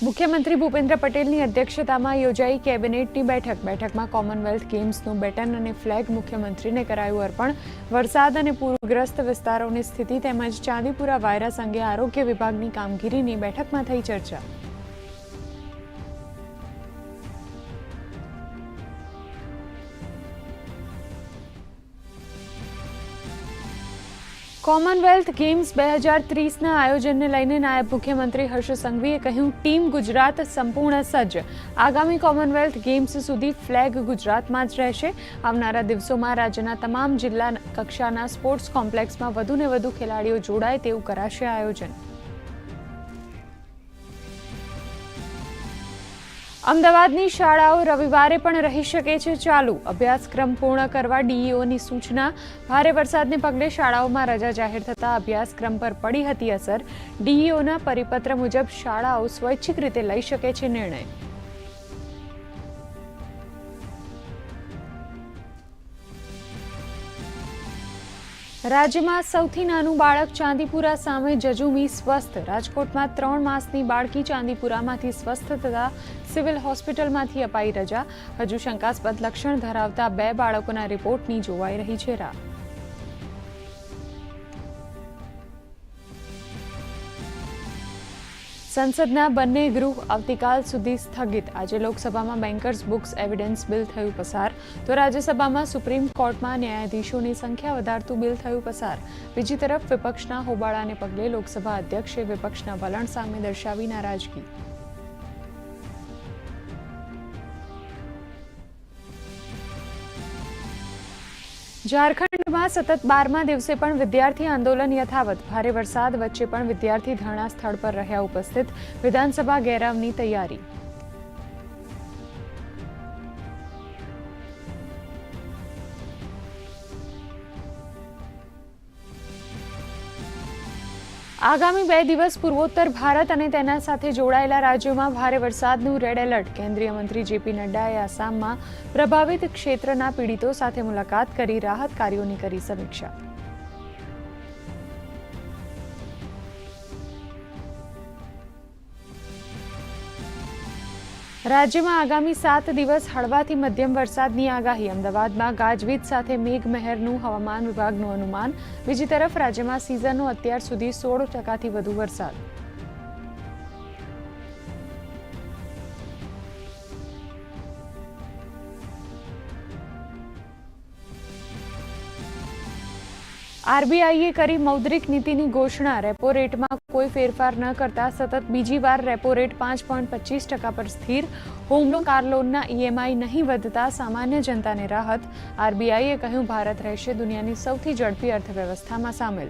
મુખ્યમંત્રી ભૂપેન્દ્ર પટેલની અધ્યક્ષતામાં યોજાઈ કેબિનેટની બેઠકમાં કોમનવેલ્થ ગેમ્સનું બેટન અને ફ્લેગ મુખ્યમંત્રીને કરાયું અર્પણ. વરસાદ અને પૂરગ્રસ્ત વિસ્તારોની સ્થિતિ તેમજ ચાંદીપુરા વાયરસ અંગે આરોગ્ય વિભાગની કામગીરીની બેઠકમાં થઈ ચર્ચા. કોમનવેલ્થ ગેમ્સ 2030ના આયોજનને લઈને નાયબ મુખ્યમંત્રી હર્ષ સંઘવીએ કહ્યું, ટીમ ગુજરાત સંપૂર્ણ સજ્જ. આગામી કોમનવેલ્થ ગેમ્સ સુધી ફ્લેગ ગુજરાતમાં જ રહેશે. આવનારા દિવસોમાં રાજ્યના તમામ જિલ્લા કક્ષાના સ્પોર્ટ્સ કોમ્પ્લેક્સમાં વધુને વધુ ખેલાડીઓ જોડાય તેવું કરાશે આયોજન. અમદાવાદની શાળાઓ રવિવારે પણ રહી શકે છે ચાલુ. અભ્યાસક્રમ પૂર્ણ કરવા ડીઈઓની સૂચના. ભારે વરસાદને પગલે શાળાઓમાં રજા જાહેર થતાં અભ્યાસક્રમ પર પડી હતી અસર. ડીઈઓના પરિપત્ર મુજબ શાળાઓ સ્વૈચ્છિક રીતે લઈ શકે છે નિર્ણય. રાજ્યમાં સૌથી નાનું બાળક ચાંદીપુરા સામે જજુમી સ્વસ્થ. રાજકોટમાં 3 માસની બાળકી ચાંદીપુરામાંથી સ્વસ્થ થતા સિવિલ હોસ્પિટલમાંથી અપાઈ રજા. હજુ શંકાસ્પદ લક્ષણ ધરાવતા 2 બાળકોના રિપોર્ટની જોવાઈ રહી છે રાહ. સંસદના બંને ગૃહ આવતીકાલ સુધી સ્થગિત. આજે લોકસભામાં બેન્કર્સ બુક્સ એવિડન્સ બિલ થયું પસાર, તો રાજ્યસભામાં સુપ્રીમ કોર્ટમાં ન્યાયાધીશોની સંખ્યા વધારતું બિલ થયું પસાર. બીજી તરફ વિપક્ષના હોબાળાને પગલે લોકસભા અધ્યક્ષે વિપક્ષના વલણ સામે દર્શાવી નારાજગી. ઝારખંડમાં સતત 12મા દિવસે પણ વિદ્યાર્થી આંદોલન યથાવત. ભારે વરસાદ વચ્ચે પણ વિદ્યાર્થી ધરણા સ્થળ પર રહ્યા ઉપસ્થિત. વિધાનસભા ઘેરાવની તૈયારી. આગામી 2 દિવસ પૂર્વોત્તર ભારત અને તેના સાથે જોડાયેલા રાજ્યોમાં ભારે વરસાદનું રેડ એલર્ટ. કેન્દ્રીય મંત્રી જેપી નડ્ડાએ આસામમાં પ્રભાવિત ક્ષેત્રના પીડિતો સાથે મુલાકાત કરી રાહત કાર્યોની કરી સમીક્ષા. રાજ્યમાં આગામી 7 દિવસ હળવાથી મધ્યમ વરસાદની આગાહી. અમદાવાદમાં ગાજવીજ સાથે મેઘમહેરનું હવામાન વિભાગનું અનુમાન. બીજી તરફ રાજ્યમાં સિઝનનો અત્યાર સુધી 16% વધુ વરસાદ. આરબીઆઈએ કરી મૌદ્રિક નીતિની ઘોષણા. રેપો રેટમાં કોઈ ફેરફાર ન કરતા સતત બીજી વાર રેપો રેટ 5.25% પર સ્થિર. હોમ લોન, કાર લોનના ઈએમઆઈ નહીં વધતા સામાન્ય જનતાને રાહત. આરબીઆઈએ કહ્યું, ભારત રહેશે દુનિયાની સૌથી ઝડપી અર્થવ્યવસ્થામાં સામેલ.